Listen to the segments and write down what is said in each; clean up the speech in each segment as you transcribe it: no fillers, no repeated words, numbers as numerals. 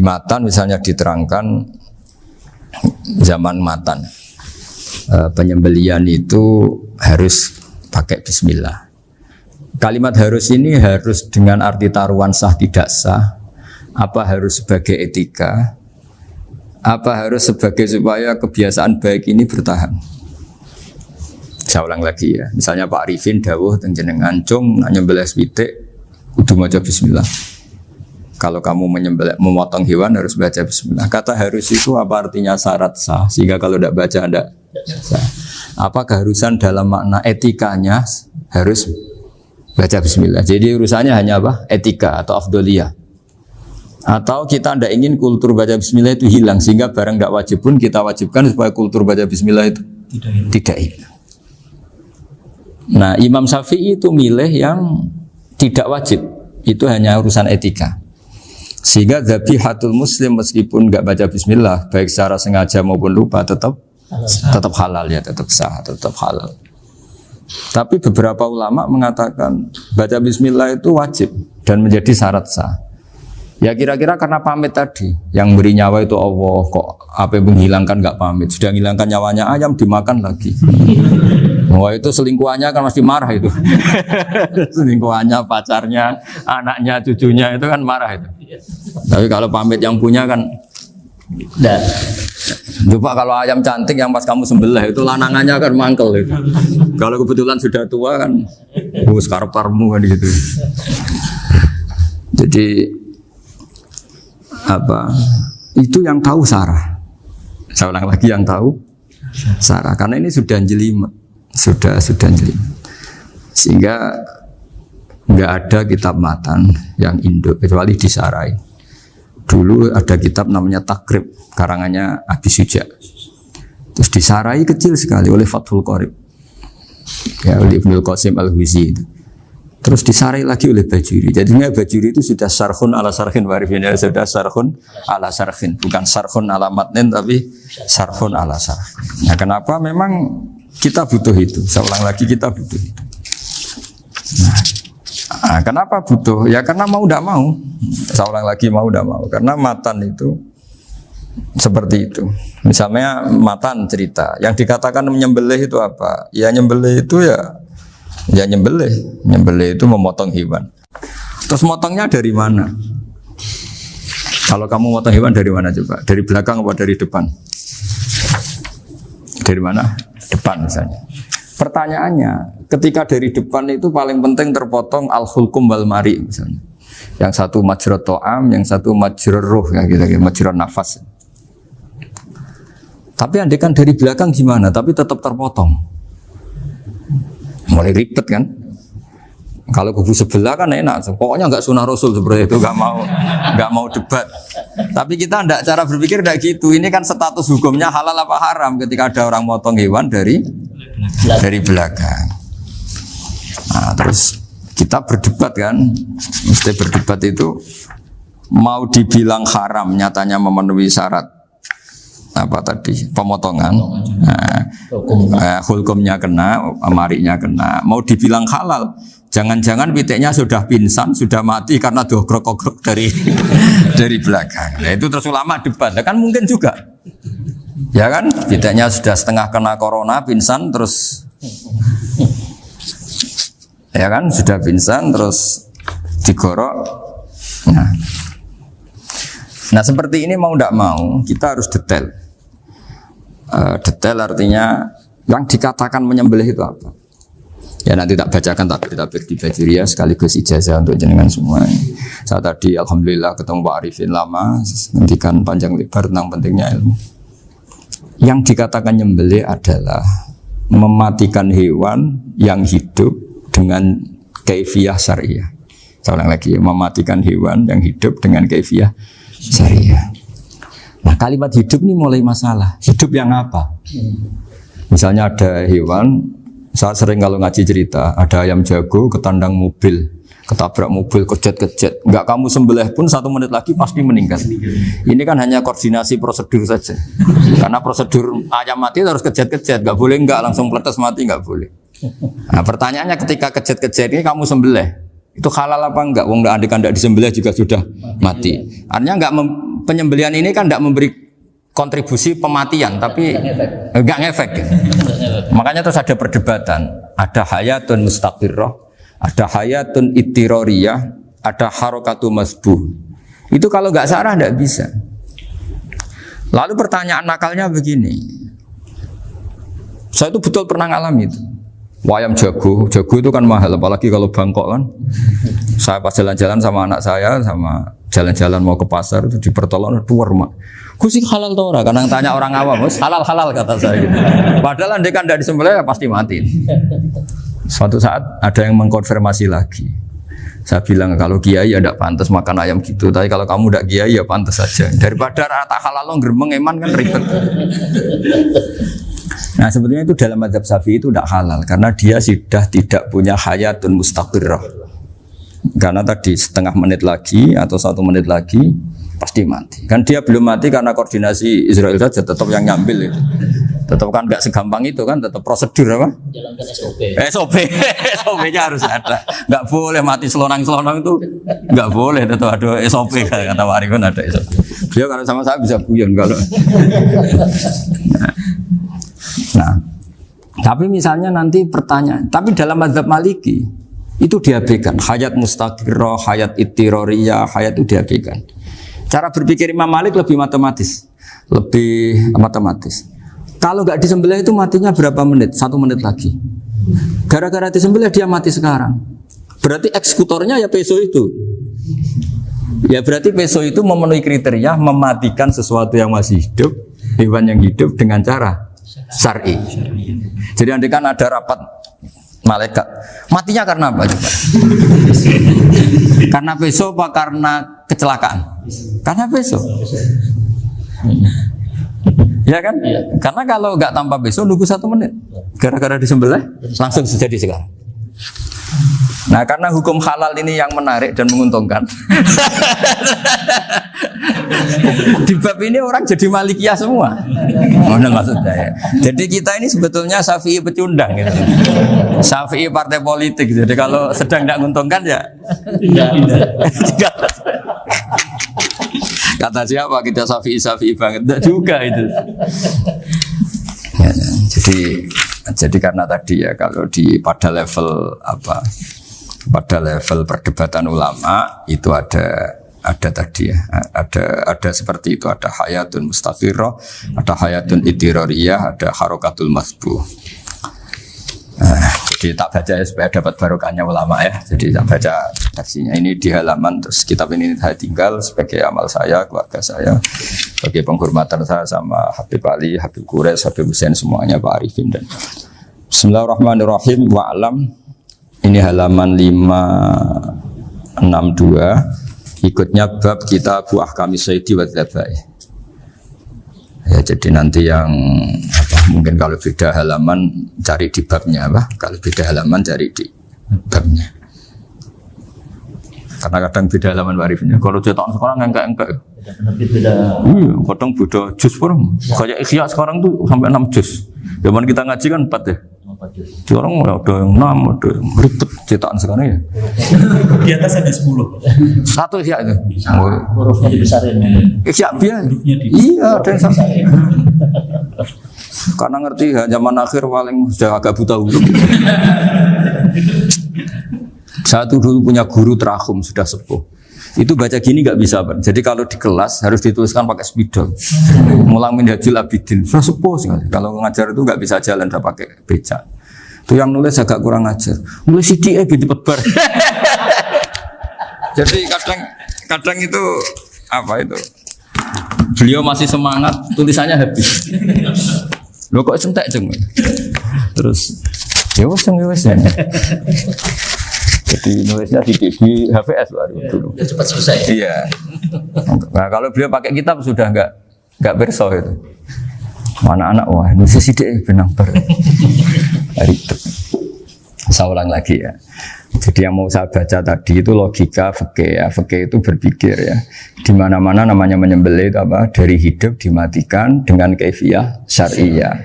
Matan misalnya diterangkan zaman Matan penyembelian itu harus pakai bismillah. Kalimat harus ini harus dengan arti taruhan sah tidak sah, apa harus sebagai etika, apa harus sebagai supaya kebiasaan baik ini bertahan. Saya ulang lagi ya, misalnya Pak Arifin dawuh teng jenengan cung nak nyembelih switik kudu maca bismillah. Kalau kamu memotong hewan harus baca bismillah. Kata harus itu apa artinya syarat sah? Sehingga kalau tidak baca tidak sah. Apa keharusan dalam makna etikanya harus baca bismillah. Jadi urusannya hanya apa? Etika atau afdoliyah. Atau kita tidak ingin kultur baca bismillah itu hilang. Sehingga barang tidak wajib pun kita wajibkan supaya kultur baca bismillah itu tidak hilang. Nah Imam Syafi'i itu milih yang tidak wajib. Itu hanya urusan etika. Sehingga dhabihatul muslim meskipun enggak baca bismillah baik secara sengaja maupun lupa tetap halal ya, tetap sah, tetap halal. Tapi beberapa ulama mengatakan baca bismillah itu wajib dan menjadi syarat sah. Ya kira-kira karena pamit tadi, yang beri nyawa itu Allah, kok apa yang menghilangkan enggak pamit, sudah menghilangkan nyawanya ayam dimakan lagi. Wah itu selingkuhannya kan pasti marah itu. Selingkuhannya, pacarnya, anaknya, cucunya itu kan marah itu. Tapi kalau pamit yang punya kan dah. Coba kalau ayam cantik yang pas kamu sembelih itu lanangannya kan mangkel itu. Kalau kebetulan sudah tua kan karep-karepmu kan gitu. Jadi apa? Itu yang tahu Sarah. Saya ulang lagi yang tahu Sarah karena ini sudah jelimet. Sudah jelimet. Sehingga nggak ada kitab matan yang Indo kecuali disarai. Dulu ada kitab namanya Takrib karangannya Abi Suja. Terus disarai kecil sekali oleh Fathul Qorib. Ya oleh Ibnul Qasim Al-Huzi itu. Terus disarai lagi oleh Bajuri. Jadinya Bajuri itu sudah sarhun ala sarhin warifnya sudah sarhun ala sarhin, bukan sarhun ala matnin tapi sarhun ala sarhin. Nah, kenapa memang kita butuh itu? Saya ulang lagi kita butuh itu. Nah, kenapa butuh? Ya karena mau tidak mau. Saya ulang lagi mau tidak mau. Karena matan itu seperti itu. Misalnya matan cerita. Yang dikatakan menyembelih itu apa? Ya nyembelih itu ya nyembelih. Nyembelih itu memotong hewan. Terus motongnya dari mana? Kalau kamu motong hewan dari mana coba? Dari belakang atau dari depan? Dari mana? Depan misalnya. Pertanyaannya, ketika dari depan itu paling penting terpotong al-hulkum wal mari misalnya. Yang satu majrur to'am, yang satu majrur ruh ya gitu, majrur nafas. Tapi andekan dari belakang gimana? Tapi tetap terpotong. Mulai ribet kan? Kalau kubu sebelah kan enak, pokoknya nggak sunah Rasul seperti itu, nggak mau debat. Tapi kita tidak cara berpikir tidak gitu. Ini kan status hukumnya halal apa haram ketika ada orang motong hewan dari belakang. Nah, terus kita berdebat kan, mesti berdebat itu mau dibilang haram, nyatanya memenuhi syarat apa tadi pemotongan, hukumnya kena, amarinya kena. Mau dibilang halal, jangan-jangan pitiknya sudah pingsan, sudah mati karena dogrok-ogrok dari belakang. Nah, itu terus ulama debat, kan mungkin juga. Ya kan, pitiknya sudah setengah kena corona, pingsan terus, ya kan, sudah pingsan terus digorok. Nah seperti ini mau tidak mau kita harus detail. Detail artinya yang dikatakan menyembelih itu apa? Ya nanti tak bacakan tapi kita di Bajiria sekaligus ijazah untuk jenengan semua. Saya tadi alhamdulillah ketemu Pak Arifin lama, ngendikan panjang lebar tentang pentingnya ilmu. Yang dikatakan nyembelih adalah mematikan hewan yang hidup dengan kaifiyah syariah. Saya ulang lagi, mematikan hewan yang hidup dengan kaifiyah syariah. Nah kalimat hidup ini mulai masalah. Hidup yang apa? Misalnya ada hewan, saya sering kalau ngaji cerita, ada ayam jago ketandang mobil, ketabrak mobil, kejet-kejet. Enggak kamu sembelih pun 1 menit lagi pasti meninggal. Ini kan hanya koordinasi prosedur saja. Karena prosedur ayam mati harus kejet-kejet, enggak boleh enggak langsung peletes mati, enggak boleh. Nah pertanyaannya ketika kejet-kejet ini kamu sembelih, itu halal apa enggak? Wong andekan enggak disembelih juga sudah mati. Artinya enggak penyembelian ini kan tidak memberi kontribusi pematian, tapi enggak ngefek. Gitu. Makanya terus ada perdebatan. Ada hayatun mustaqirrah, ada hayatun ittiroriyah, ada harokatu masbuh. Itu kalau nggak sarah tidak bisa. Lalu pertanyaan nakalnya begini. Saya itu betul pernah ngalami itu. Wayam jago itu kan mahal, apalagi kalau Bangkok kan. Saya pas jalan-jalan sama anak saya, sama jalan-jalan mau ke pasar itu di pertolongan dua rumah. Gus sih halal tuh orang, kadang tanya orang awam, halal kata saya. Gitu. Padahal dia kan dari disembelih ya pasti mati. Suatu saat ada yang mengkonfirmasi lagi. Saya bilang kalau kiai ya tidak pantas makan ayam gitu, tapi kalau kamu tidak kiai ya pantas saja. Daripada rata halal lo geremeng eman kan ribet. Nah sebetulnya itu dalam mazhab Syafi'i itu tidak halal karena dia sudah tidak punya hayatun mustaqirrah. Karena tadi setengah menit lagi atau 1 menit lagi pasti mati. Kan dia belum mati karena koordinasi Israel saja, tetap yang ngambil itu. Tetap kan nggak segampang itu kan, tetap prosedur apa? Jalankan SOP. SOP-nya harus ada. Nggak boleh mati selonang-selonang itu, nggak boleh. Tetap ada SOP kata Warifun ada SOP. Dia kalau sama saya bisa guyon kalau. Nah, tapi misalnya nanti pertanyaan, tapi dalam mazhab Maliki itu diabaikan, hayat mustaqirrah, hayat ittiroriyah, hayat itu diabaikan. Cara berpikir Imam Malik lebih matematis. Kalau nggak disembelih itu matinya berapa menit? 1 menit lagi. Gara-gara disembelih dia mati sekarang. Berarti eksekutornya ya peso itu. Ya berarti peso itu memenuhi kriteria mematikan sesuatu yang masih hidup, hewan yang hidup dengan cara syar'i. Jadi andai kan ada rapat malaikat, matinya karena apa coba? Karena peso apa karena kecelakaan? Karena peso. Ya kan? Ya. Karena kalau nggak tanpa peso nunggu 1 menit, gara-gara disembelih langsung terjadi sekarang. Nah karena hukum halal ini yang menarik dan menguntungkan. Di bab ini orang jadi Malikiyah semua. Mana maksudnya ya? Jadi kita ini sebetulnya Syafi'i pecundang gitu. Syafi'i partai politik. Jadi kalau sedang tidak menguntungkan ya kata siapa kita Syafi'i banget? Tidak juga itu. Ya, jadi karena tadi ya kalau pada level perdebatan ulama itu ada tadi ya, ada seperti itu, ada hayatun mustaqirrah, ada hayatun ittiroriyah, ada harokatul masbuh. Jadi tak baca ya supaya dapat barokahnya ulama ya. Jadi tak baca redaksinya ini di halaman, terus kitab ini saya tinggal sebagai amal saya, keluarga saya, sebagai penghormatan saya sama Habib Ali, Habib Qures, Habib Hussein semuanya, Pak Arifin dan Bismillahirrahmanirrahim. Wa'alam, ini halaman 562, ikutnya bab kita buah kami Sayyidi wa Dzabai. Ya, jadi nanti yang mungkin kalau beda halaman cari di babnya kalau beda halaman cari di babnya. Karena kadang beda halaman warifnya. Kalau cetakan sekarang enggak. Beda. Iya, kadang beda juz pun. Kayak Ikhya sekarang tuh sampai 6 juz. Zaman kita ngaji kan 4 ya. Sekarang ada yang 6, ada yang ribet cetakan sekarang ya. Di atas ada 10. Satu Ikhya itu. Hurufnya dibesarin. Ikhya biar. Iya, ada yang sama. Karena ngerti zaman akhir paling sudah agak buta huruf. Saya dulu punya guru terakhum sudah sepuh. Itu baca gini nggak bisa, Pak. Jadi kalau di kelas harus dituliskan pakai spidol. Mulang Minhajul Abidin, sudah sepuh sekali. Kalau ngajar itu nggak bisa jalan, udah pakai becak. Itu yang nulis agak kurang ajar. Nulis CDE gitu bar. Jadi kadang itu itu. Beliau masih semangat, tulisannya habis. Loh kok sentek jeng. Terus ya wes ya. Jadi nulisnya di HVS baru dulu. Ya cepat selesai. Iya. Nah kalau beliau pakai kitab sudah enggak berso itu. Anak-anak wah nulis sidik benang ber. Ribet. Saya ulang lagi ya. Jadi yang mau saya baca tadi itu logika fikih ya. Fikih itu berpikir ya. Di mana-mana namanya menyembelih itu dari hidup dimatikan dengan kaifiyah syariah.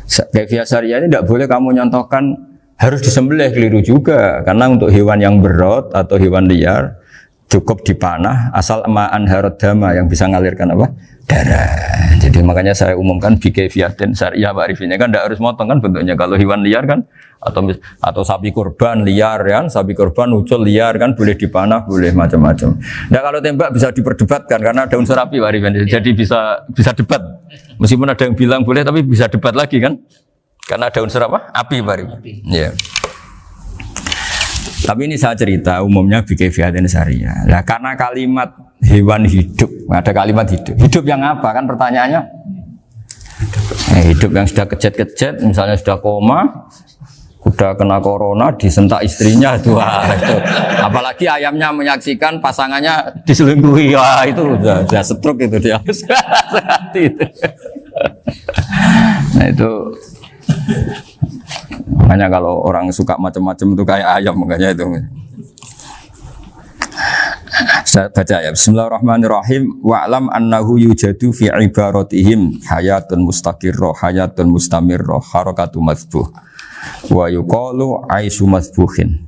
Kaifiyah syariah ini tidak boleh kamu nyontohkan harus disembelih, keliru juga. Karena untuk hewan yang berat atau hewan liar cukup dipanah asal ma'an harad dama yang bisa ngalirkan apa? Darah. Jadi makanya saya umumkan bikefiatin syariah Pak Arifin kan tidak harus motong kan bentuknya. Kalau hewan liar kan atau sapi kurban liar kan, sapi kurban ucul liar kan boleh dipanah, boleh macam-macam. Nah kalau tembak bisa diperdebatkan karena daun serapi Pak Arifin. Jadi bisa debat. Meskipun ada yang bilang boleh tapi bisa debat lagi kan? Karena daun serapi api Pak Arifin. Iya. Tapi ini saya cerita umumnya bikefiatin syariah. Nah karena kalimat hewan hidup, ada kalimat hidup. Hidup yang apa kan pertanyaannya? Hidup yang sudah kejet-kejet, misalnya sudah koma, sudah kena corona, disentak istrinya itu. Apalagi ayamnya menyaksikan pasangannya diselingkuhi, wah itu sudah stroke itu dia. Itu. Nah itu. Makanya kalau orang suka macam-macam itu kayak ayam makanya itu. Saya baca ya. Bismillahirrahmanirrahim. Wa'lam annahu yujadu fi ibaratihim hayatun mustaqirrah, hayatun mustamirrah, harakatu mazbuh. Wa yuqalu aisyu mazbuhin.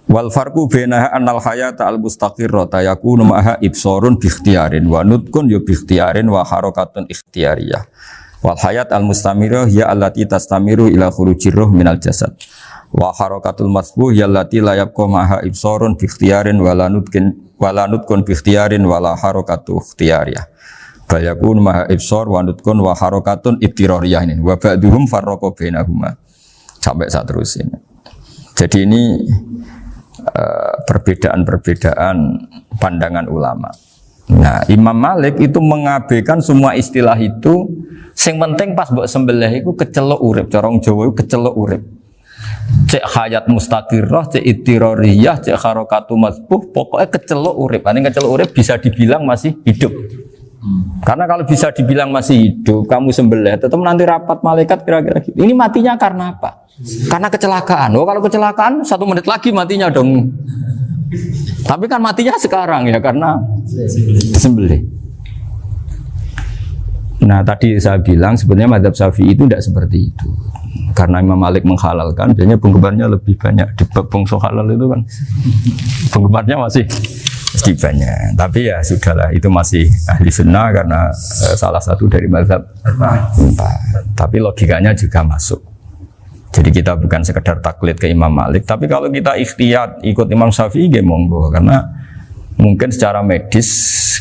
Wal farqu bainaha annal hayata al mustaqirrah yakunu ma'aha ibsarun bi ikhtiyarin wa nutqun bi ikhtiyarin wa harakatun ikhtiyariyah. Wal hayat al mustamirah ya allati tastamiru ila khurujir ruh minal jasad. Wa harakatul masbuh ya allati la yabqa ma'aha ibsarun bi ikhtiyarin wala nutqun bi ikhtiyarin wala harakatu ikhtiyariyah. Bal yakun ma'aha ibsar wa nutqun wa harakatun ibtirariyah ini. Wa ba'duhum farraqa bainahuma. Sampai saat terus ini. Jadi ini perbedaan-perbedaan pandangan ulama. Nah, Imam Malik itu mengabaikan semua istilah itu. Sing penting pas mbok sembelih iku kecelok urip, cara wong Jawa iku kecelok urip. Cek hayat mustaqirrah, cek ittirariyah, cek harakatu mazbuh, pokoknya kecelok urip. Ane kecelok urip bisa dibilang masih hidup. Karena kalau bisa dibilang masih hidup, kamu sembelih, tetap nanti rapat malaikat kira-kira gitu. Ini matinya karena apa? Karena kecelakaan. Oh, kalau kecelakaan 1 menit lagi matinya dong. Tapi kan matinya sekarang ya karena disembelih. Nah tadi saya bilang sebenarnya mazhab Syafi'i itu tidak seperti itu. Karena Imam Malik menghalalkan, biasanya penggemarnya lebih banyak. Di bangsa halal itu kan penggemarnya masih banyak. Tapi ya sudahlah, itu masih ahli sunnah karena salah satu dari mazhab 4. Tapi logikanya juga masuk. Jadi kita bukan sekedar taklid ke Imam Malik, tapi kalau kita ikhtiyat ikut Imam Syafi'i ya monggo, karena mungkin secara medis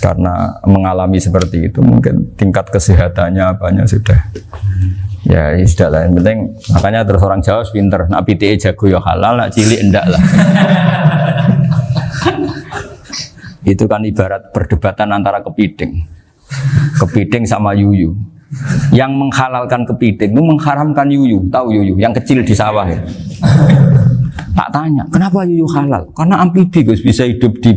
karena mengalami seperti itu mungkin tingkat kesehatannya apanya sudah ya sudah lah, yang penting makanya terus orang Jawa pinter nak PTE jago ya halal, nak cilik enggak lah. Itu kan ibarat perdebatan antara kepiting sama yuyu. Yang menghalalkan kepiting itu mengharamkan yuyu. Tahu yuyu yang kecil di sawah ya? Tak tanya, kenapa yuyu halal? Karena amfibi Gus, bisa hidup di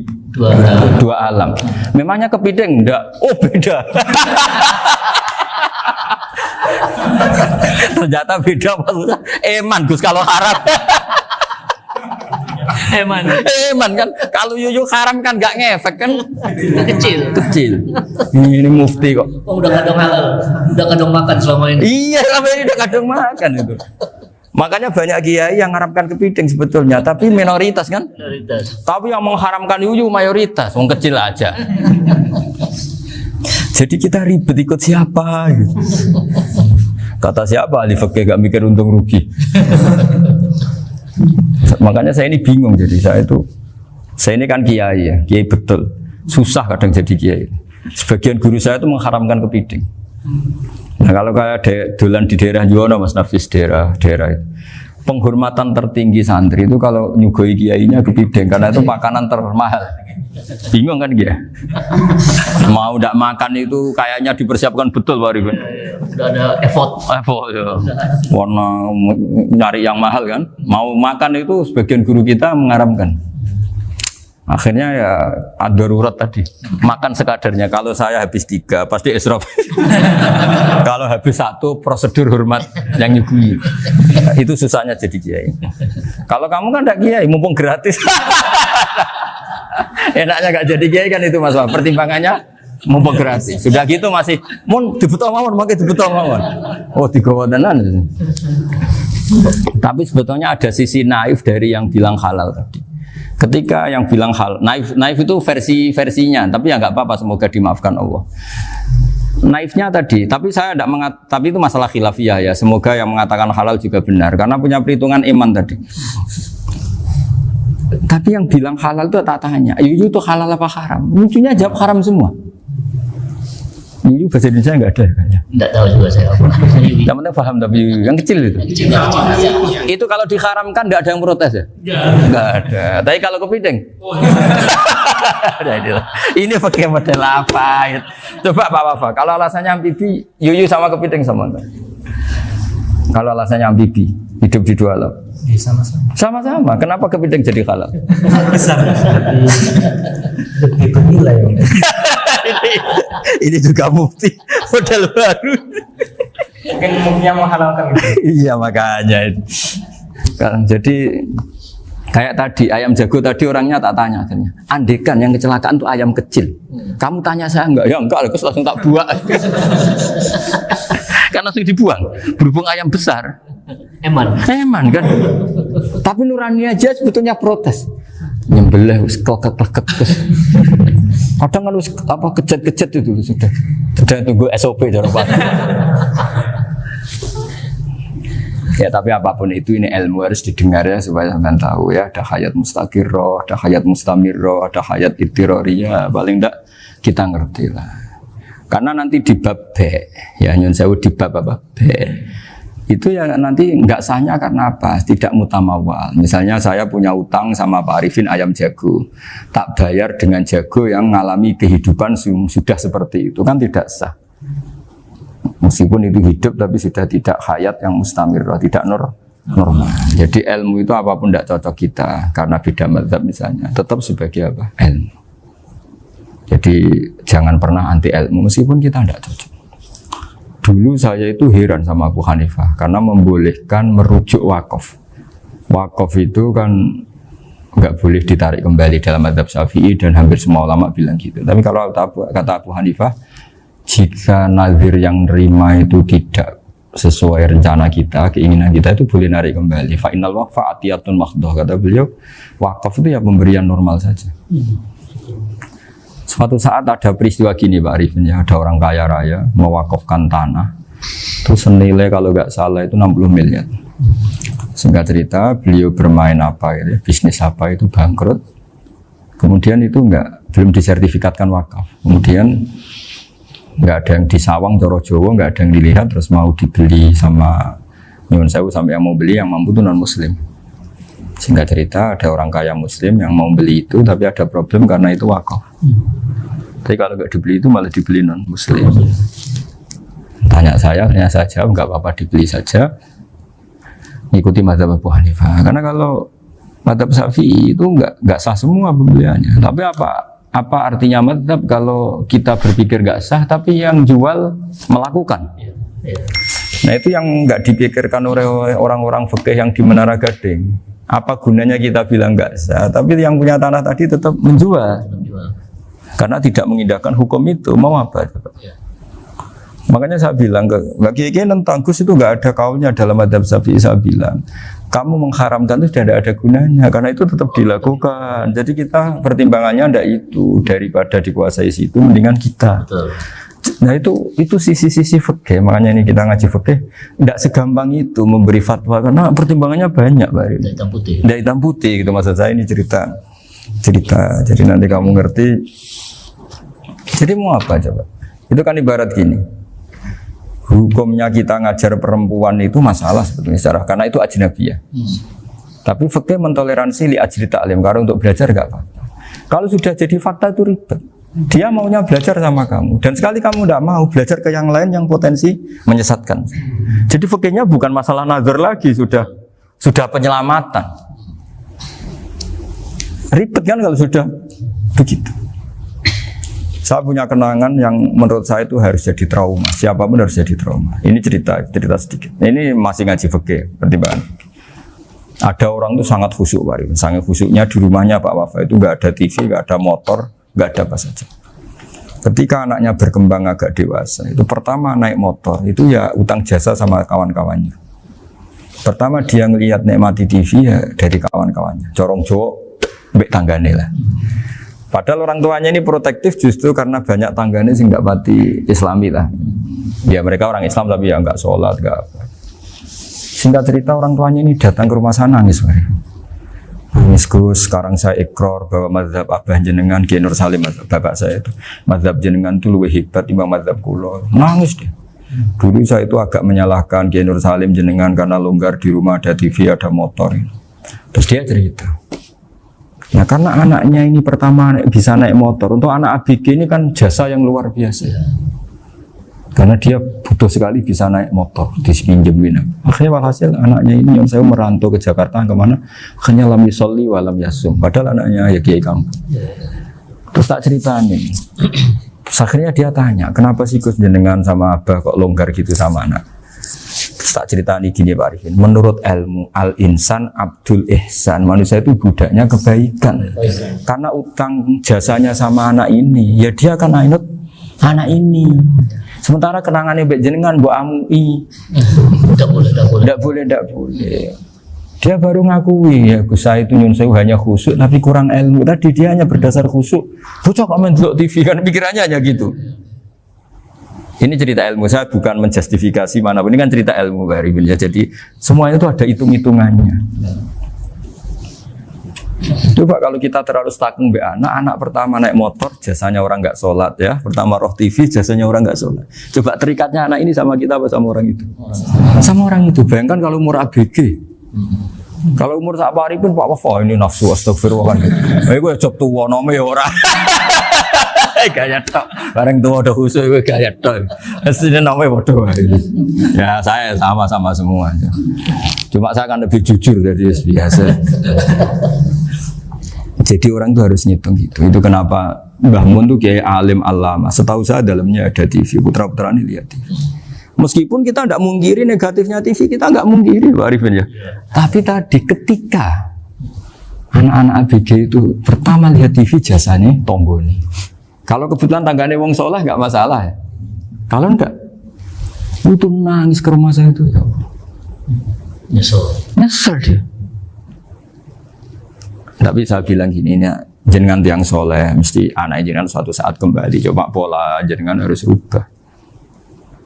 dua alam. Memangnya kepiting enggak? Oh beda. Ternyata beda maksudnya. Eman Gus kalau haram. Eman kan kalau yuyu haram kan nggak ngefek kan, kecil. Ini mufti kok. Oh, udah kadang halal, udah kadang makan selama ini. Iya selama ini udah kadang makan itu. Makanya banyak kiai yang mengharamkan kepiting sebetulnya, tapi minoritas kan. Minoritas. Tapi yang mengharamkan yuyu mayoritas, wong kecil aja. Jadi kita ribet ikut siapa? Gitu. Kata siapa ahli fikih gak mikir untung rugi. Makanya saya ini bingung, jadi saya ini kan kiai ya, kiai betul, susah kadang jadi kiai. Sebagian guru saya itu mengharamkan kepiting. Nah kalau kayak dolan di daerah Yono, Mas Nafis daerah itu, penghormatan tertinggi santri itu kalau nyugoi kiainya kepiting, karena itu makanan termahal. Bingung kan dia? Mau tidak makan itu kayaknya dipersiapkan betul Pak Ribet. Udah ada effort ya. Warna nyari yang mahal kan. Mau makan itu sebagian guru kita mengharamkan. Akhirnya ya ada darurat tadi. Makan sekadarnya. Kalau saya habis 3 pasti israf. Kalau habis 1 prosedur hormat yang nyugui. Itu susahnya jadi kiai. Kalau kamu kan tidak kiai, mumpung gratis. Enaknya gak jadi kiai kan itu Mas. Pertimbangannya mumpung gratis. Sudah gitu masih mun dibutuh mawon, makai dibutuh mawon. Oh digawa tenan. Tapi sebetulnya ada sisi naif dari yang bilang halal tadi. Ketika yang bilang hal naif itu versinya, tapi ya nggak apa-apa, semoga dimaafkan Allah. Naifnya tadi, tapi saya tidak tapi itu masalah khilafiyah ya. Semoga yang mengatakan halal juga benar, karena punya perhitungan iman tadi. Tapi yang bilang halal itu tak tanya, Yuyu itu halal apa haram? Lucunya jawab haram semua. Yuyu bahasa Indonesia nggak ada kayaknya. Tidak tahu juga saya apa. Yang penting paham tapi Yuyu, yang kecil itu. Itu kalau diharamkan tidak ada yang protes ya? Nggak ada. Tapi kalau kepiting? Ini pakai model apa? Coba Pak Wafa, kalau alasannya amfibi, Yuyu sama kepiting sama enggak? Kalau alasannya amfibi, hidup di dua alam. Sama-sama. Sama-sama. Kenapa kepiting jadi halal? Besar. Lebih bernilai. Ini juga mufti model baru. Mungkin muftinya menghalalkan itu. Iya makanya itu. Kan jadi kayak tadi ayam jago tadi orangnya tak tanya akhirnya. Andekan yang kecelakaan itu ayam kecil. Kamu tanya saya enggak? Ya enggak, aku langsung tak buang. Kan langsung dibuang. Berhubung ayam besar. Eman kan. Tapi nurani aja sebetulnya protes. Nyembelih wis kleket-kleket terus. Kadang kan wis apa kejet-kejet itu sudah tunggu SOP jalan Pak. Ya tapi apapun itu ini ilmu harus didengar ya supaya sampean tahu ya, ada hayat mustaqirroh, ada hayat mustamirroh, ada hayat ittiroriyah, paling enggak kita ngerti lah. Karena nanti di bab B, ya nyun sewu di bab apa? B. Itu ya nanti enggak sahnya karena apa? Tidak mutamawal. Misalnya saya punya utang sama Pak Arifin ayam jago. Tak bayar dengan jago yang mengalami kehidupan sudah seperti itu kan tidak sah. Meskipun itu hidup tapi sudah tidak hayat yang mustamirah, tidak normal. Jadi ilmu itu apapun tidak cocok kita karena beda mazhab misalnya, tetap sebagai apa? Ilmu. Jadi jangan pernah anti ilmu meskipun kita tidak cocok. Dulu saya itu heran sama Abu Hanifah karena membolehkan merujuk wakaf. Wakaf itu kan nggak boleh ditarik kembali dalam mazhab Syafi'i dan hampir semua ulama bilang gitu. Tapi kalau kata Abu Hanifah, jika nazir yang nerima itu tidak sesuai rencana kita, keinginan kita itu boleh narik kembali. Fa innal waqfa atiyatun mahdhah, kata beliau, wakaf itu ya pemberian normal saja. Suatu saat ada peristiwa gini Pak Arifin ya, ada orang kaya raya mewakafkan tanah, terus senilai kalau nggak salah itu 60 miliar. Singkat cerita beliau bermain apa gitu, bisnis apa itu bangkrut, kemudian itu belum disertifikatkan wakaf, kemudian nggak ada yang disawang Coro Jowo, nggak ada yang dilihat, terus mau dibeli sama nyuwun sewu sampai yang mau beli yang mampu itu non muslim. Singkat cerita ada orang kaya muslim yang mau beli itu tapi ada problem karena itu wakaf. Tapi kalau nggak dibeli itu malah dibeli non muslim. Tanya saya jawab nggak apa-apa dibeli saja. Ikuti mazhab Abu Hanifah. Karena kalau mazhab Syafi'i itu nggak sah semua pembeliannya. Tapi apa artinya mazhab kalau kita berpikir nggak sah tapi yang jual melakukan? Nah itu yang nggak dipikirkan oleh orang-orang fikih yang di Menara Gading. Apa gunanya kita bilang nggak sah, tapi yang punya tanah tadi tetap menjual. Karena tidak mengindahkan hukum itu, mau apa? Makanya saya bilang, bagi tentang Gus itu nggak ada kaulnya dalam adab Syafi'i. Saya bilang, kamu mengharamkan itu tidak ada gunanya, karena itu tetap dilakukan. Jadi kita pertimbangannya ndak itu, daripada dikuasai situ, mendingan kita. Betul. Nah itu sisi-sisi fikih, makanya ini kita ngaji fikih, tidak segampang itu memberi fatwa karena pertimbangannya banyak, Pak. Dari hitam putih. Dari hitam putih gitu maksud saya, ini cerita. Jadi nanti kamu ngerti. Jadi mau apa coba? Itu kan ibarat gini. Hukumnya kita ngajar perempuan itu masalah sebetulnya secara karena itu ajnabiyah. Tapi fikih mentoleransi li ajli ta'lim, karena untuk belajar enggak apa-apa. Kalau sudah jadi fakta itu ribet. Dia maunya belajar sama kamu dan sekali kamu tidak mau belajar ke yang lain yang potensi menyesatkan. Jadi fikihnya bukan masalah nazar lagi, sudah penyelamatan. Ribet kan kalau sudah begitu. Saya punya kenangan yang menurut saya itu harus jadi trauma. Siapapun harus jadi trauma. Ini cerita sedikit. Ini masih ngaji fikih, pertimbangan. Ada orang itu sangat khusyuk, Pak. Sangat khusyuknya di rumahnya Pak Wafa itu nggak ada TV, nggak ada motor, nggak ada apa saja. Ketika anaknya berkembang agak dewasa, itu pertama naik motor, itu ya utang jasa sama kawan-kawannya. Pertama dia ngelihat nikmati TV ya dari kawan-kawannya. Corong Jawa mbek tanggane lah. Padahal orang tuanya ini protektif justru karena banyak tanggane sing nggak pati Islami lah. Ya mereka orang Islam tapi ya nggak sholat, nggak apa. Singkat cerita orang tuanya ini datang ke rumah sana nangis. Nangis Gus, sekarang saya ikrar bahwa mazhab abah jenengan Kiai Nur Salim, bapak saya itu mazhab jenengan itu lebih hebat timbang mazhab kula. Nangis dia. Dulu saya itu agak menyalahkan Kiai Nur Salim jenengan karena longgar di rumah ada TV, ada motor. Terus dia cerita. Nah karena anaknya ini pertama bisa naik motor, untuk anak ABG ini kan jasa yang luar biasa. Karena dia butuh sekali bisa naik motor, dipinjemin. Akhirnya walhasil anaknya ini yang saya merantau ke Jakarta kemana? Akhirnya lam yusolli wa lam yasum. Padahal anaknya ya kiai kampung. Terus tak ceritanya. Akhirnya dia tanya, kenapa sih Gus jenengan sama abah kok longgar gitu sama anak? Tak ceritani gini Pak Arifin, menurut ilmu al-insan abdul ihsan, manusia itu budaknya kebaikan. Karena utang jasanya sama anak ini, ya dia akan ainut anak ini. Sementara kenangannya mbek jenengan mbok amui. Tidak boleh. Dia baru ngakui ya Gus saya itu nyun sewu hanya khusyuk tapi kurang ilmu. Tadi dia hanya berdasar khusyuk. Bocah kok main delok TV kan pikirannya hanya gitu. Ini cerita ilmu, saya bukan menjustifikasi mana pun, ini kan cerita ilmu Pak Arifin ya. Jadi semuanya itu ada hitung-hitungannya. Coba kalau kita terlalu stakung be anak pertama naik motor jasanya orang nggak sholat ya, pertama roh TV jasanya orang nggak sholat. Coba terikatnya anak ini sama kita apa sama orang itu? Sama orang itu. Bayangkan kalau umur ABG, kalau umur sak Pak Arifin Pak Wafa ini nafsu astagfirullah kan. Gue job tua nome ya orang. Gaya tok, bareng tua udah khusus gue gaya tok. Aslinya namanya bodoh. Ya saya sama semua. Cuma saya kan lebih jujur dari biasa. Jadi orang tuh harus ngitung gitu. Itu kenapa Mbah Mun tuh kayak alim alama. Setahu saya dalamnya ada TV, putra-putra ini lihat TV. Meskipun kita tidak mungkiri negatifnya TV, kita nggak mungkiri Pak Arifin ya. Tapi tadi ketika anak-anak ABG itu pertama lihat TV jasanya Tonggoni. Kalau kebetulan tanggane wong soleh nggak masalah ya. Kalau enggak, itu nangis ke rumah saya itu. Nyesel dia. Tapi saya bilang gini, ini jenengan tiang soleh, mesti anak jenengan suatu saat kembali. Coba pola jenengan harus rubah.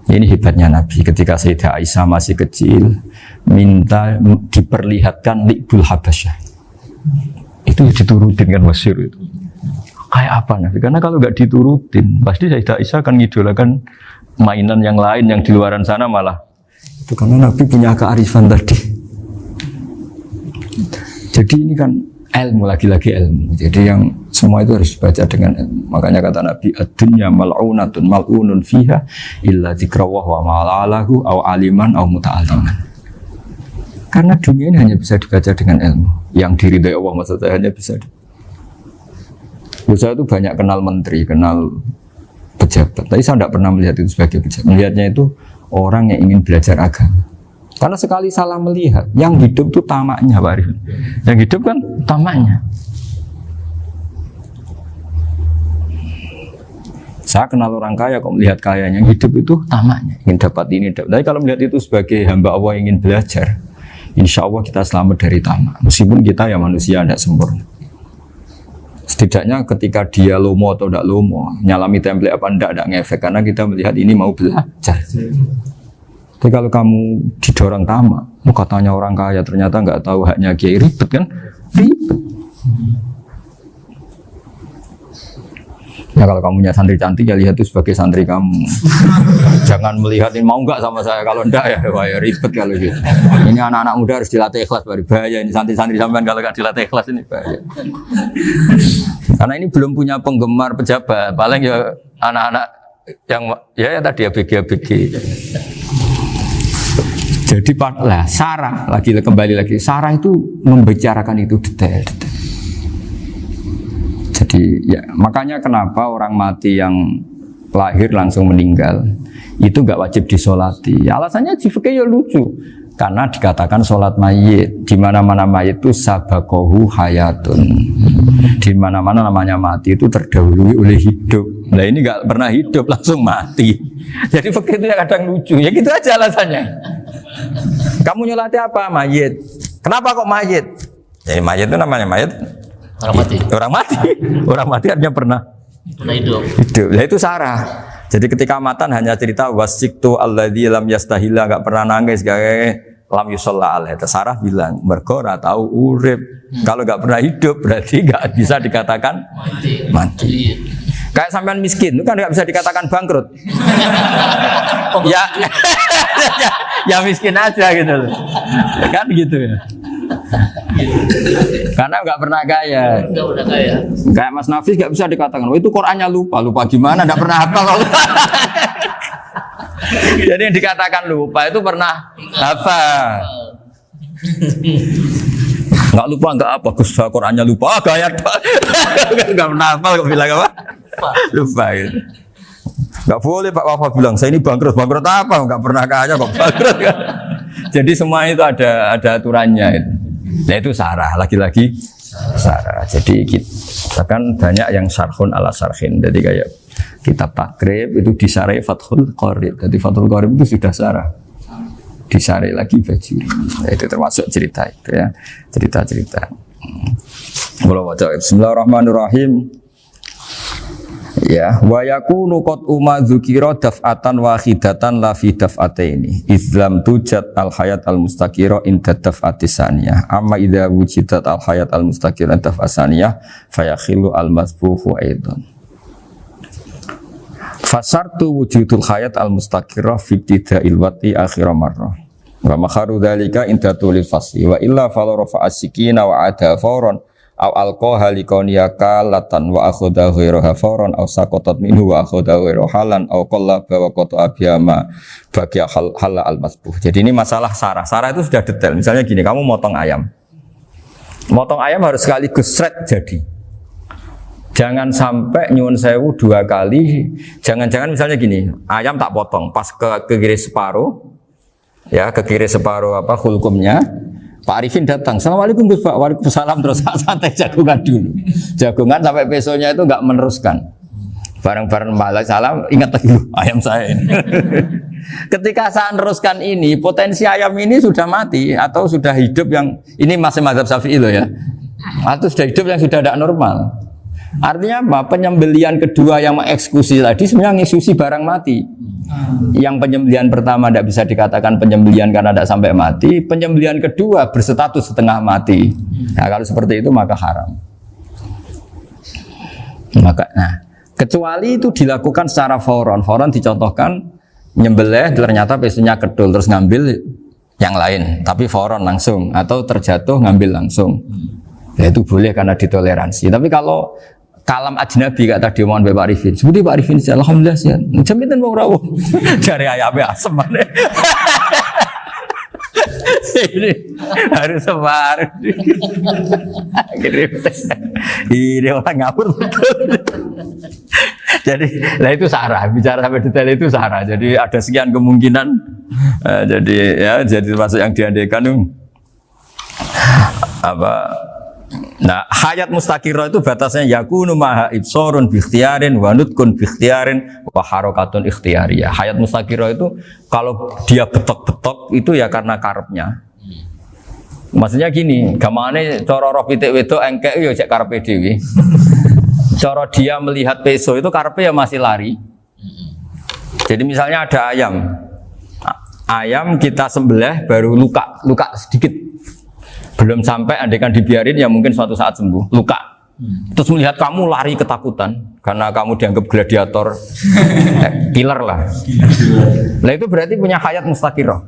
Ini hebatnya Nabi. Ketika Sayyidah Aisyah masih kecil, minta diperlihatkan Li'bul Habasyah. Itu diturutin kan masyhur itu. Kayak apa Nabi? Karena kalau nggak diturutin, pasti Sayyidah Aisyah akan ngidolakan mainan yang lain yang di luaran sana malah. Itu karena Nabi punya kearifan tadi. Jadi ini kan ilmu, lagi-lagi ilmu. Jadi yang semua itu harus dibaca dengan ilmu. Makanya kata Nabi, ad-dunya mal'unatun mal'unun fiha illa dzikrawah wa ma'alahu aw aliman aw muta'aliman. Karena dunia ini hanya bisa dibaca dengan ilmu. Yang diridai Allah maksudnya hanya bisa saya itu banyak kenal menteri, kenal pejabat. Tapi saya tidak pernah melihat itu sebagai pejabat. Melihatnya itu orang yang ingin belajar agama. Karena sekali salah melihat, yang hidup itu tamaknya Pak Arifin. Yang hidup kan tamaknya. Saya kenal orang kaya kok melihat kayanya, yang hidup itu tamaknya. Ingin dapat ini, dapat. Tapi kalau melihat itu sebagai hamba Allah yang ingin belajar, insya Allah kita selamat dari tamak. Meskipun kita ya manusia tidak sempurna. Setidaknya ketika dia lomo atau tidak lomo, nyalami template apa tidak ngefek karena kita melihat ini mau belajar. Tapi kalau kamu didorong tamak, katanya orang kaya ternyata nggak tahu haknya kiai, ribet kan? Ribet. Ya kalau kamu punya santri cantik ya lihat itu sebagai santri kamu. Jangan melihat ini mau nggak sama saya, kalau enggak ya wah ya ribet kalau gitu. Ini anak-anak muda harus dilatih ikhlas, baru bahaya ini santri-santri sampean kalau nggak dilatih ikhlas ini bahaya. Karena ini belum punya penggemar pejabat, paling ya anak-anak yang ya tadi ABG. Jadi lah Sarah kembali lagi Sarah itu membicarakan itu detail. Jadi ya makanya kenapa orang mati yang lahir langsung meninggal itu nggak wajib disolati. Ya, alasannya fikih ya lucu. Karena dikatakan sholat mayit di mana-mana mayit itu sabakohu hayatun. Di mana-mana namanya mati itu terdahului oleh hidup. Nah ini nggak pernah hidup langsung mati. Jadi fikih itu kadang lucu. Ya gitu aja alasannya. Kamu nyolati apa? Mayit. Kenapa kok mayit? Jadi mayit itu namanya mayit Orang mati. Orang mati artinya pernah Pernah hidup. hidup. Lah itu sarah. Jadi ketika matan hanya cerita wasiktu alladzi lam yastahila, enggak pernah nangis, lam yusalla alaih. Sarah bilang mergo ora tahu urip. Kalau enggak pernah hidup berarti enggak bisa dikatakan mati. Kayak sampean miskin itu kan enggak bisa dikatakan bangkrut. Ya, ya miskin aja gitu loh. Kan gitu ya. Karena nggak pernah kaya. Enggak udah kaya. Kayak Mas Nafis nggak bisa dikatakan, oh itu Qurannya lupa gimana? Nggak pernah hafal kalau. Jadi yang dikatakan lupa itu pernah hafal. Nggak lupa nggak apa, Gus Qurannya lupa, gaya nggak pernah hafal kok bilang apa? Lupa gitu. Nggak boleh Pak Wafa bilang saya ini bangkrut apa? Nggak pernah kaya kok bangkrut. Jadi semua itu ada aturannya itu. Nah itu sarah, lagi-lagi sarah. Jadi kita kan banyak yang syarhun ala syarhin. Jadi kayak kitab takrib itu disarai Fathul Qorib. Jadi Fathul Qorib itu sudah sarah. Disarai lagi Bajuri. Nah, itu termasuk cerita itu ya. Cerita-cerita. Bismillahirrahmanirrahim. Ya, wa yakunu qad dzukira daf'atan wahidatan la fi daf'ataini. Islam tujad al hayat al mustaqira inda daf'atis saniyah. Amma idza wujidat al hayat al mustaqira daf'as saniyah fayakhilu al masbuhu aidan. Fasartu wujudul hayat al mustaqira fi ibtida'il wati akhir marrah. Wa makharu dzalika inda tulil fasli wa illa fala rafa'a sikina wa ada fawran aw alqaha liqawniyaka latan wa akhadha ghairuha fawran aw saqatat minhu wa akhadha ghairu halan aw qallaba wa qata'a biyama bagi hal al masbuh. Jadi ini masalah sarah. Sarah itu sudah detail. Misalnya gini, kamu motong ayam. Motong ayam harus sekaligus shred jadi. Jangan sampai nyuwun sewu 2 kali. Jangan-jangan misalnya gini, ayam tak potong pas ke kiri separuh. Ya, ke kiri separuh apa hulkumnya. Pak Arifin datang, Assalamualaikum Gus Pak, waalaikumsalam, terus santai jagungan dulu. Jagungan sampai besoknya itu enggak meneruskan. Bareng-bareng malah salam, ingat lagi ayam saya ini. Ketika saya meneruskan ini, potensi ayam ini sudah mati atau sudah hidup yang ini masih mazhab Syafi'i loh ya. Atau sudah hidup yang sudah tidak normal. Artinya apa? Penyembelian kedua yang mengeksekusi tadi sebenarnya mengeksekusi barang mati. Yang penyembelian pertama tidak bisa dikatakan penyembelian karena tidak sampai mati. Penyembelian kedua berstatus setengah mati. Nah, kalau seperti itu maka haram. Nah, kecuali itu dilakukan secara fauron. Fauron dicontohkan nyembelih ternyata pesunya kedul terus ngambil yang lain, tapi fauron langsung atau terjatuh ngambil langsung. Ya, itu boleh karena ditoleransi. Tapi kalau kalam ajnabi kata tadi mohon Pak Arifin. Seperti Pak Arifin alhamdulillah sih. Jaminan mau rawuh. Cari ayamnya asem mana. Ini harus sebar. Ini orang ngawur betul. Jadi, lah itu sarah. Bicara sampai detail itu sarah. Jadi ada sekian kemungkinan. Jadi ya, jadi termasuk yang diandaikan apa? Nah, hayat mustaqirah itu batasnya yakunu maha ibsorun bi ikhtiarin wa nutqun bi ikhtiarin wa harakatun ikhtiyariyah. Hayat mustaqirah itu kalau dia betok-betok itu ya karena karepnya. Maksudnya gini, gamane cara roh pitik wedok engkek ya cek karepe dhewe. Cara dia melihat peso itu karepe ya masih lari. Jadi misalnya ada ayam. Ayam kita sembelih baru luka sedikit. Belum sampai andaikan dibiarin ya mungkin suatu saat sembuh, luka. Terus melihat kamu lari ketakutan karena kamu dianggap gladiator, killer lah. Nah itu berarti punya hayat mustaqirah.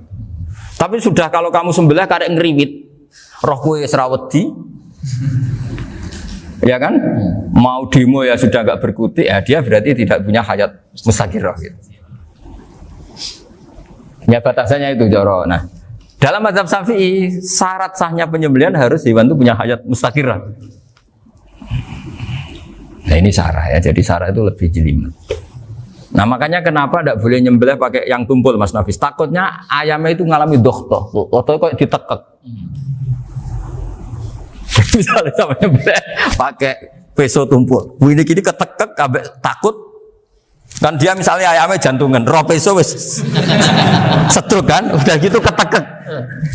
Tapi sudah kalau kamu sembelih karek ngeriwit, roh kue serawedi, ya kan? Mau demo ya sudah agak berkutik, ya dia berarti tidak punya hayat mustaqirah. Gitu. Ya batasannya itu Joro. Nah. Dalam mazhab Syafi'i, syarat sahnya penyembelihan harus hewan itu punya hayat mustaqirah. Nah ini sarah ya, jadi sarah itu lebih jelimet. Nah makanya kenapa tidak boleh nyembelih pakai yang tumpul Mas Nafis? Takutnya ayamnya itu ngalami dohtoh, dohtoh kok ditekek. Misalnya sama nyembelih pakai peso tumpul, ini kini ketekek, takut. Kan dia misalnya ayamnya jantungan, roh peso wis setruk kan, udah gitu ketekek.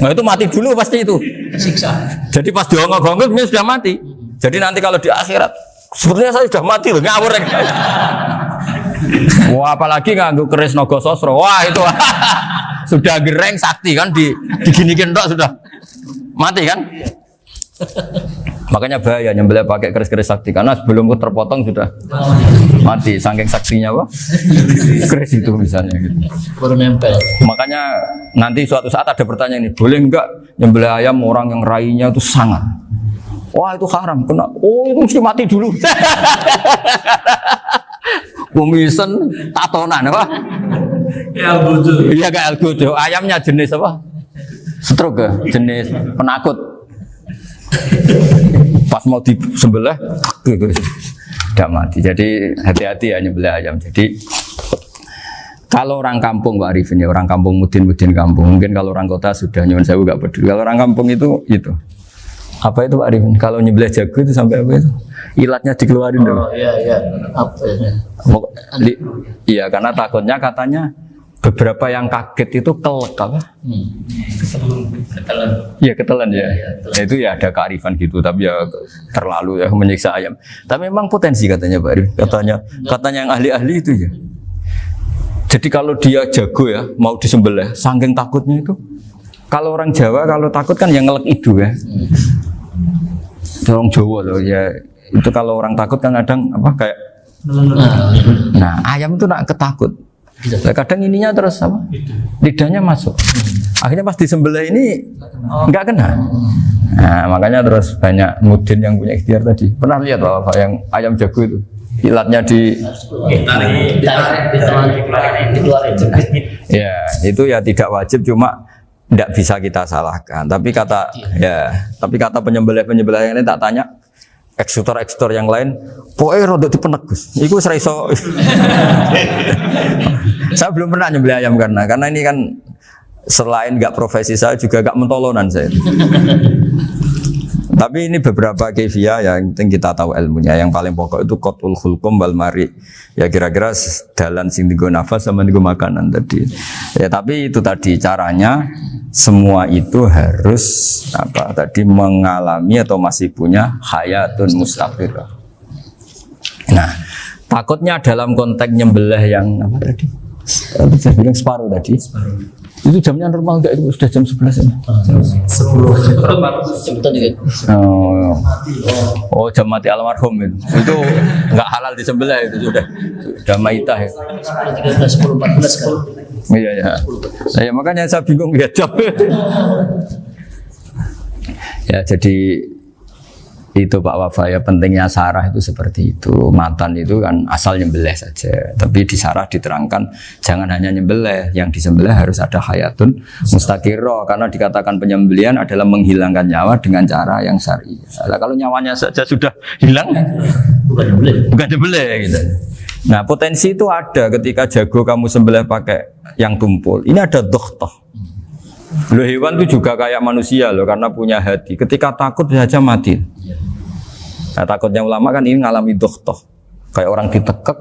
Nah itu mati dulu pasti itu. Siksa. Jadi pas diongok-ongok ini sudah mati. Jadi nanti kalau di akhirat, sebetulnya saya sudah mati loh, ngawur. Wah, apalagi nganggo keris naga sasra. Wah, itu sudah gereng sakti kan diginikin tok sudah mati kan? Makanya bahaya nyembelih pakai keris-keris sakti karena sebelum terpotong sudah mati saking saktinya apa? Keris itu misalnya gitu. Baru nempel. Makanya nanti suatu saat ada pertanyaan ini, boleh enggak nyembelih ayam orang yang rainya itu sangat? Wah, itu haram. Kena. Oh, itu mesti mati dulu. Kumisen tatonan apa? Ya bodoh. Iya kayak algojo. Ayamnya jenis apa? Stroke ya? Jenis penakut. Pas mau disembelih tidak mati. Jadi hati-hati ya nyembelih ayam. Jadi kalau orang kampung Pak Arifin ya, orang kampung mudin kampung. Mungkin kalau orang kota sudah nyuwun sewu enggak peduli. Kalau orang kampung itu apa itu Pak Arifin? Kalau nyembelih jago itu sampai apa itu? Ilatnya dikeluarin dong. Oh iya. Apa ya? Iya, karena takutnya katanya beberapa yang kaget itu kelek apa? Ketelan. Iya ketelan ya. Ya, itu ya ada kearifan gitu, tapi ya terlalu ya menyiksa ayam. Tapi memang potensi katanya Pak Arif. Katanya yang ahli-ahli itu ya. Jadi kalau dia jago ya mau disembelih, saking takutnya itu. Kalau orang Jawa kalau takut kan yang ngelek itu ya. Orang Jawa loh ya. Itu kalau orang takut kan kadang apa kayak. Nah ayam itu nak ketakut. Kadang ininya terus apa? Lidahnya masuk. Akhirnya pas disembelih ini nggak kena. Nah, makanya terus banyak mudin yang punya ikhtiar tadi. Pernah lihat Bapak yang ayam jago itu? Ilatnya dikeluarin. Ya, itu ya tidak wajib, cuma tidak bisa kita salahkan. Tapi kata penyembelih yang ini tak tanya eksekutor yang lain, pokoknya rodok dipenegus. Iku seraiso. Saya belum pernah nyembelih ayam karena ini kan selain nggak profesi saya juga nggak mentolonan saya. Tapi ini beberapa kefiah yang penting kita tahu ilmunya. Yang paling pokok itu qatul khulqum wal mari. Ya kira-kira dalan sing digo nafas sama digo makanan tadi. Ya tapi itu tadi caranya semua itu harus mengalami atau masih punya hayatun mustaqirah. Nah, takutnya dalam konteks nyembelih yang apa tadi? Saya bilang separuh tadi. Itu jamnya normal enggak? Itu sudah jam 11 ya? 10. Oh, jam mati almarhum itu. Itu enggak halal disembelih itu sudah maitah ya. 13, 10, 14 kan. Iya ya. Saya makanya saya bingung ya jam. Ya jadi itu Pak Wafa ya, pentingnya sarah itu seperti itu. Matan itu kan asal nyembelih saja, tapi di sarah diterangkan jangan hanya nyembelih, yang disembelih harus ada hayatun mustaqirah, karena dikatakan penyembelihan adalah menghilangkan nyawa dengan cara yang syar'i. Nah, kalau nyawanya saja sudah hilang bukan nyembelih gitu. Nah potensi itu ada ketika jago kamu sembelih pakai yang tumpul. Ini ada dokhtoh. Loh, hewan itu juga kayak manusia loh, karena punya hati. Ketika takut saja mati. Nah, takutnya ulama kan ini ngalami dokhtoh. Kayak orang ditekek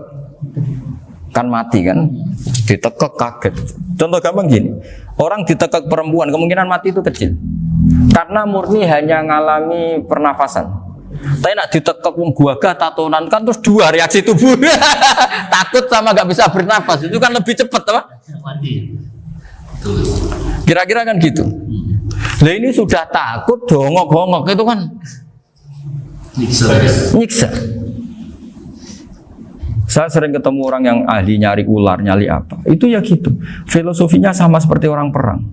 kan mati kan, ditekek kaget. Contoh gampang gini, orang ditekek perempuan kemungkinan mati itu kecil, karena murni hanya ngalami pernafasan. Tapi nak ditekek gua tatonan kan terus dua reaksi tubuh. Takut sama gak bisa bernafas, itu kan lebih cepat apa? Mati. Kira-kira kan gitu. Nah ini sudah takut dongok-dongok itu kan nyiksa. Saya sering ketemu orang yang ahli nyari ular, nyari apa. Itu ya gitu. Filosofinya sama seperti orang perang.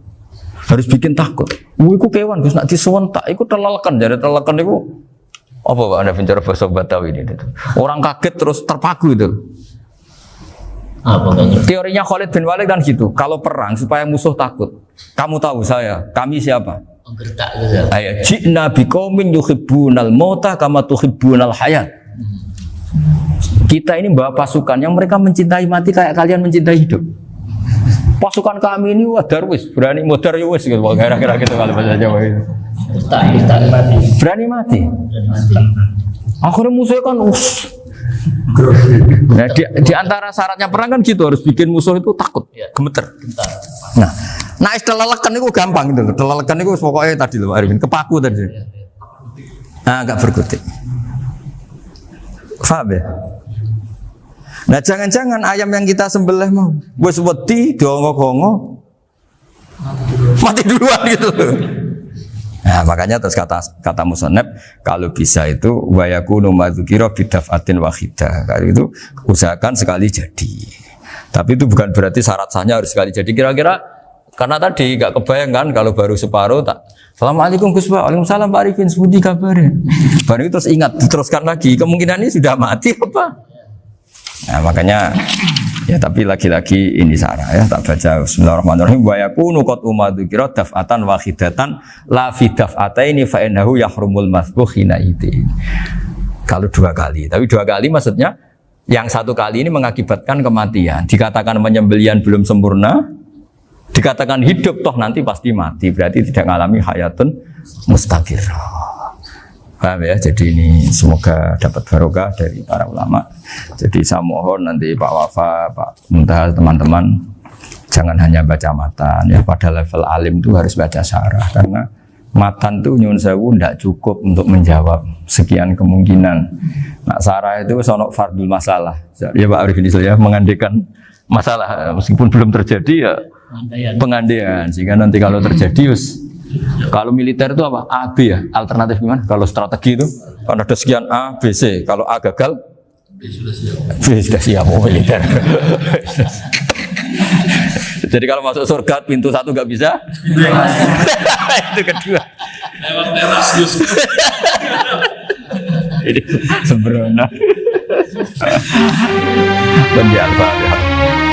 Harus bikin takut. Iku kewan, Gus nak disewentak, iku telelekan. Jadi telelekan itu apa Pak Anda bicara bahasa Batawi ini? Orang kaget terus terpaku itu. Teorinya Khalid bin Walid kan gitu. Kalau perang supaya musuh takut. Kamu tahu kami siapa? Ayat ji'na biqaumin yuhibbunal mauta kama tuhibbunal hayat. Kita ini bawa pasukan yang mereka mencintai mati kayak kalian mencintai hidup. Pasukan kami ini darwis, berani modar ya wis gitu. Kira-kira gitu kalau bahasa Jawa itu. Berani mati. Akhirnya musuhnya kan nah, di antara syaratnya perang kan gitu, harus bikin musuh itu takut, gemeter. Nah telelekan itu gampang gitu. Telelekan itu pokoknya tadi loh Arifin, kepaku tadi. Nah, agak berkutik. Faham ya? Nah jangan-jangan ayam yang kita sembelih mau wis wedi diongo-ongo mati duluan gitu. Nah makanya terus kata musannaf kalau bisa itu wa yakunu madzukira bidafatin wahidah. Kalau itu usahakan sekali jadi. Tapi itu bukan berarti syarat sahnya harus sekali jadi. Kira-kira karena tadi gak kebayang kan kalau baru separuh tak Assalamualaikum Gus Pak, waalaikumsalam Pak Arifin, sebudi kabarnya. Baru itu terus ingat, diteruskan lagi. Kemungkinan ini sudah mati apa? Nah makanya ya tapi lagi-lagi ini sarah ya tak baca Bismillahirrahmanirrahim wa yakunu qad umadzukira daf'atan wahidatan la fi daf'ataini fa innahu yahrumul masbuh hina idin. Kalau 2 kali, tapi 2 kali maksudnya yang 1 kali ini mengakibatkan kematian. Dikatakan penyembelian belum sempurna, dikatakan hidup toh nanti pasti mati, berarti tidak mengalami hayatun mustaqirrah. Paham ya? Jadi ini semoga dapat barokah dari para ulama. Jadi saya mohon nanti Pak Wafa, Pak Muntaha, teman-teman jangan hanya baca matan ya, pada level alim itu harus baca syarah karena matan itu nyuwun sewu tidak cukup untuk menjawab sekian kemungkinan. Nah syarah itu sono fardul masalah. Ya Pak Arifin ya mengandekan masalah meskipun belum terjadi ya pengandaian sehingga nanti kalau terjadi kalau militer itu apa? A, B ya? Alternatif gimana? Kalau strategi itu kan ada sekian A, B, C. Kalau A gagal, B sudah siap. Oh militer. Jadi kalau masuk surga pintu 1 nggak bisa, itu kedua. Lewat teras Yusuf. Ini sembrono. Dan di Al-Fatihah.